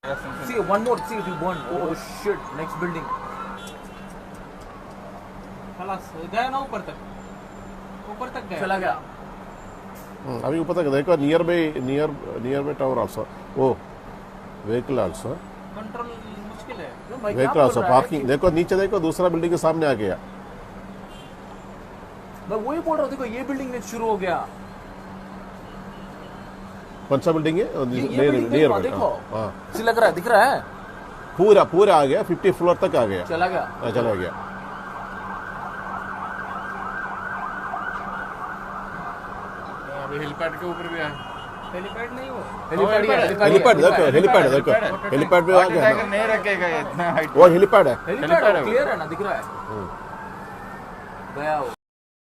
See, one more. See, it will burn. Oh shit! Next building. खलास गया ना ऊपर तक गया. चला गया. अभी ऊपर तक देखो नियर बाय टावर आल्सो. ओ व्हीकल आल्सो. कंट्रोल मुश्किल है. Vehicle also parking. देखो नीचे देखो दूसरा बिल्डिंग के सामने आ गया. मैं वही बोल रहा हूँ. देखो ये बिल्डिंग में शुरू हो गया. कौन सा बिल्डिंग है? नियर देखो. सी लग रहा है. दिख रहा है. पूरा आ गया. 50 फ्लोर तक आ गया. चला गया. अभी हेलीपैड के ऊपर भी है. हेलीपैड नहीं हो. हेलीपैड भी आ गया. नहीं रखेगा इतना हाइट. वो हेलीपैड है. क्लियर है ना. दिख रहा है. गया.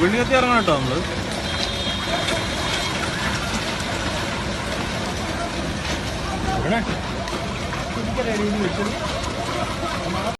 ബിൽഡിംഗ് ഇറങ്ങണം കേട്ടോ നമ്മള്.